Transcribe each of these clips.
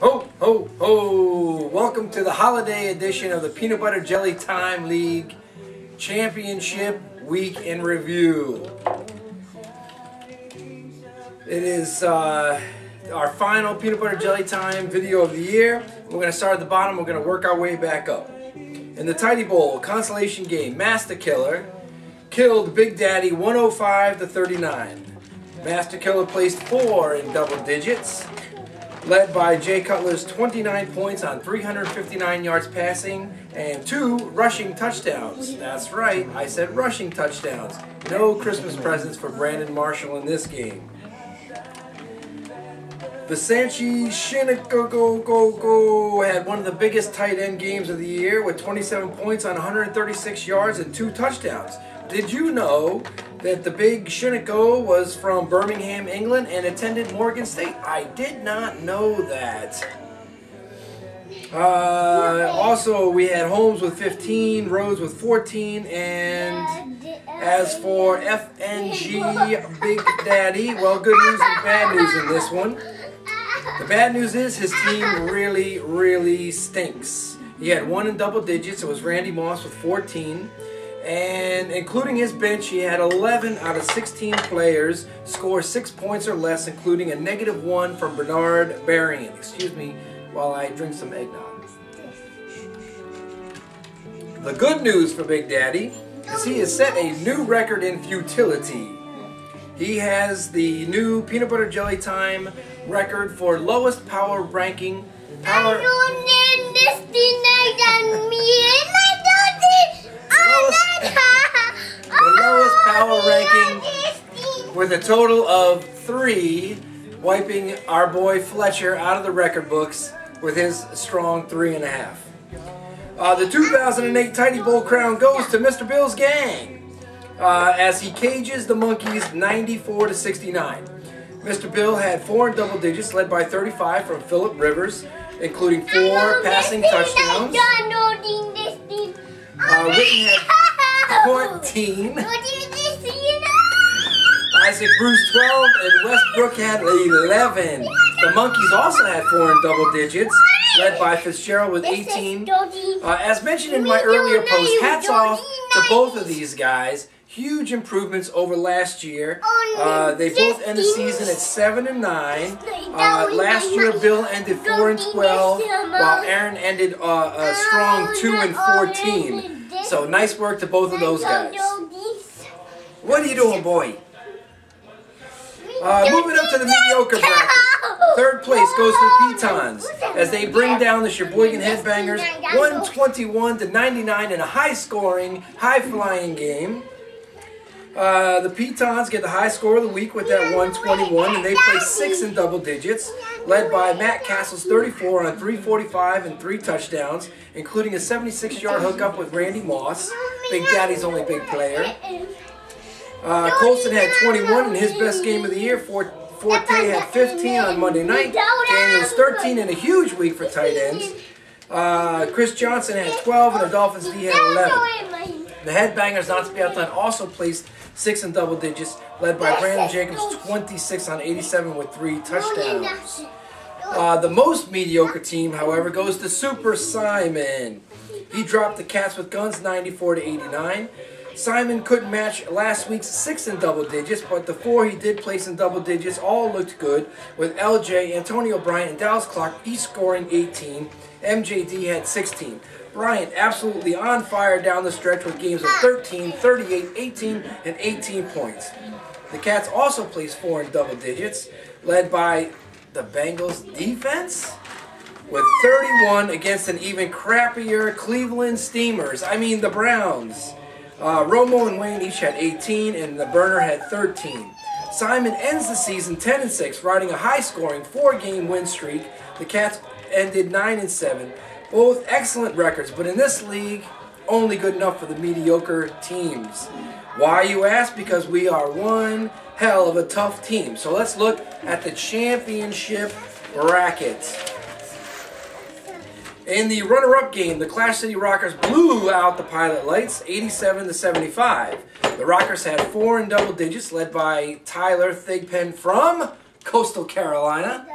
Ho, ho, ho! Welcome to the holiday edition of the Peanut Butter Jelly Time League Championship Week in Review. It is our final Peanut Butter Jelly Time video of the year. We're going to start at the bottom. We're going to work our way back up. In the Tidy Bowl consolation game, Master Killer killed Big Daddy 105-39. Master Killer placed 4 in double digits, led by Jay Cutler's 29 points on 359 yards passing and 2 rushing touchdowns. That's right, I said rushing touchdowns. No Christmas presents for Brandon Marshall in this game. Visanchi Shinikogo had one of the biggest tight end games of the year with 27 points on 136 yards and 2 touchdowns. Did you know that the big Shiniko was from Birmingham, England and attended Morgan State? I did not know that. Also, we had Holmes with 15, Rhodes with 14, and as for FNG Big Daddy, well, good news and bad news in this one. The bad news is his team really stinks. He had 1 in double digits. It was Randy Moss with 14. And including his bench, he had 11 out of 16 players score 6 points or less, including a -1 from Bernard Berrien. Excuse me while I drink some eggnog. The good news for Big Daddy is he has set a new record in futility. He has the new Peanut Butter Jelly Time record for lowest power ranking. The lowest power ranking with a total of 3, wiping our boy Fletcher out of the record books with his strong 3.5. The 2008 Tidy Bowl crown goes to Mr. Bill's gang as he cages the Monkeys 94-69. Mr. Bill had 4 in double digits, led by 35 from Phillip Rivers, including 4 passing touchdowns. Whitten had 14. Isaac Bruce 12 and Westbrook had 11. The Monkeys also had 4 in double digits, led by Fitzgerald with 18. As mentioned in my earlier post, hats off to both of these guys. Huge improvements over last year. They both end the season at 7-9. Last year, Bill ended 4-12, while Aaron ended a strong 2-14. So nice work to both of those guys. What are you doing, boy? Moving up to the mediocre bracket. 3rd place goes to the Pitons as they bring down the Sheboygan Headbangers 121-99 in a high-scoring, high-flying game. The Pitons get the high score of the week with that 121, and they place 6 in double digits, led by Matt Castle's 34 on 345 and 3 touchdowns, including a 76-yard hookup with Randy Moss, Big Daddy's only big player. Colson had 21 in his best game of the year. Forte had 15 on Monday night. Daniels 13 in a huge week for tight ends. Chris Johnson had 12, and the Dolphins D had 11. The Headbangers, not to be outdone, also placed 6 in double digits, led by Brandon Jacobs, 26 on 87 with 3 touchdowns. The most mediocre team, however, goes to Super Simon. He dropped the Cats with Guns 94-89. Simon couldn't match last week's 6 in double digits, but the 4 he did place in double digits all looked good, with LJ, Antonio Bryant, and Dallas Clark each scoring 18. MJD had 16. Bryant absolutely on fire down the stretch with games of 13, 38, 18, and 18 points. The Cats also placed 4 in double digits, led by the Bengals defense with 31 against an even crappier Cleveland Steamers. I mean the Browns. Romo and Wayne each had 18, and the Burner had 13. Simon ends the season 10-6, riding a high-scoring 4-game win streak. The Cats ended 9-7. Both excellent records, but in this league, only good enough for the mediocre teams. Why, you ask? Because we are one hell of a tough team. So let's look at the championship bracket. In the runner-up game, the Clash City Rockers blew out the Pilot Lights 87-75. The Rockers had 4 in double digits, led by Tyler Thigpen from Coastal Carolina.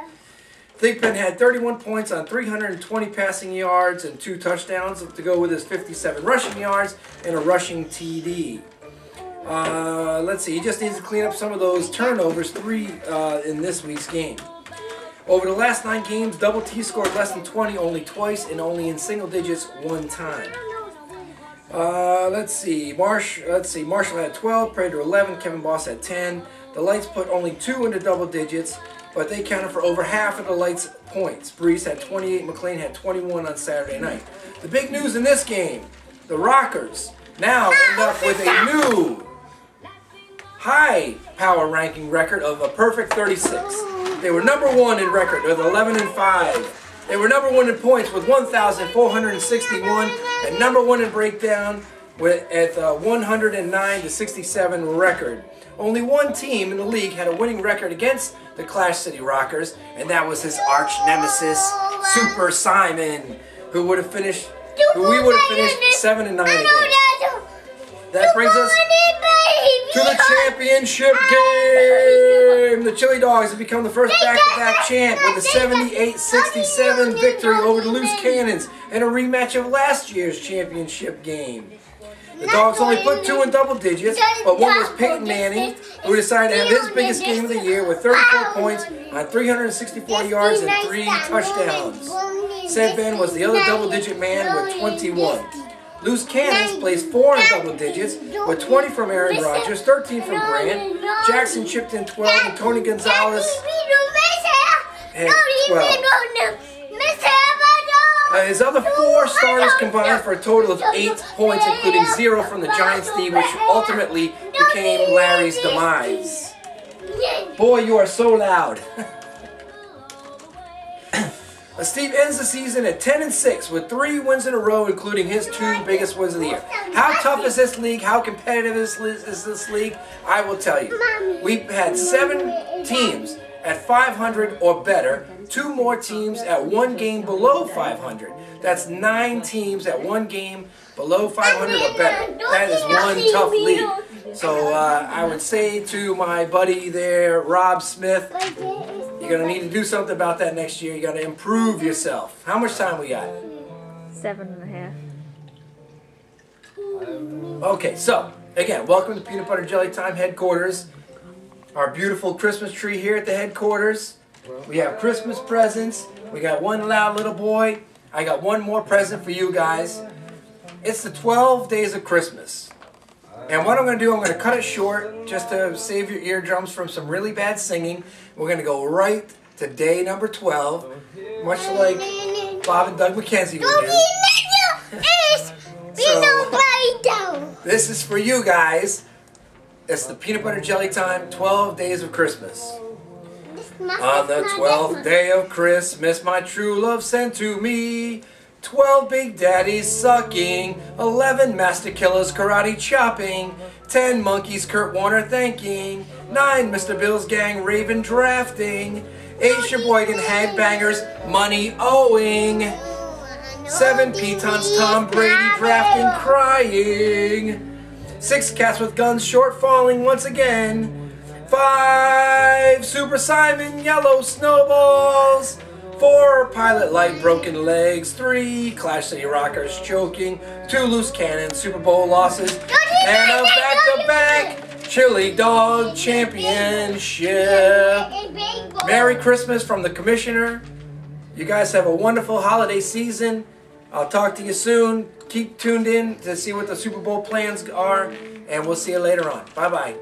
Thigpen had 31 points on 320 passing yards and 2 touchdowns to go with his 57 rushing yards and a rushing TD. Let's see, he just needs to clean up some of those turnovers, 3 in this week's game. Over the last 9 games, Double T scored less than 20 only twice and only in single digits 1 time. Let's see, Marshall had 12, Prater 11, Kevin Boss had 10. The Lights put only 2 into double digits, but they counted for over half of the Lights' points. Brees had 28, McLean had 21 on Saturday night. The big news in this game, the Rockers now end up with a new high power ranking record of a perfect 36. They were number 1 in record with 11-5. They were number 1 in points with 1,461 and number 1 in breakdown with at 109-67 record. Only one team in the league had a winning record against the Clash City Rockers, and that was his arch nemesis, Super Simon, who we would have finished 7-9 against. That brings us to the championship game. The Chili Dogs have become the first back-to-back champ with a 78-67 victory over the Loose Cannons and a rematch of last year's championship game. The Dogs only put 2 in double digits, but one was Peyton Manning, who decided to have his biggest game of the year with 34 points on 364 yards and 3 touchdowns. Said Ben was the other double-digit man with 21. Loose Cannons placed 4 in double digits with 20 from Aaron Rodgers, 13 from Grant. Jackson chipped in 12 and Tony Gonzalez had 12. His other 4 starters combined for a total of 8 points, including 0 from the Giants D, which ultimately became Larry's demise. Boy, you are so loud. Steve ends the season at 10-6 with 3 wins in a row, including his 2 biggest wins of the year. How tough is this league? How competitive is this league? I will tell you. We've had 7 teams at 500 or better, 2 more teams at 1 game below 500. That's 9 teams at 1 game below 500 or better. That is one tough league. So I would say to my buddy there, Rob Smith, you're going to need to do something about that next year. You got to improve yourself. How much time we got? 7.5. Okay, so again, welcome to Peanut Butter Jelly Time headquarters. Our beautiful Christmas tree here at the headquarters. We have Christmas presents. We got one loud little boy. I got one more present for you guys. It's the 12 days of Christmas. And what I'm going to do, I'm going to cut it short just to save your eardrums from some really bad singing. We're going to go right to day number 12, much like Bob and Doug McKenzie would do. So, this is for you guys. It's the Peanut Butter Jelly Time 12 days of Christmas. On the 12th day of Christmas, my true love sent to me 12 Big Daddies sucking, 11 Master Killers karate chopping, 10 monkeys Kurt Warner thanking, 9 Mr. Bill's gang Raven drafting, 8 Sheboygan headbangers money owing, 7 Pitons Tom Brady drafting crying, 6 cats with guns short falling once again, 5 Super Simon yellow snowballs, 4 Pilot Light broken legs, 3 Clash City Rockers choking, 2 Loose Cannons Super Bowl losses, and a back-to-back Chili Dog Championship. Merry Christmas from the Commissioner. You guys have a wonderful holiday season. I'll talk to you soon. Keep tuned in to see what the Super Bowl plans are, and we'll see you later on. Bye-bye.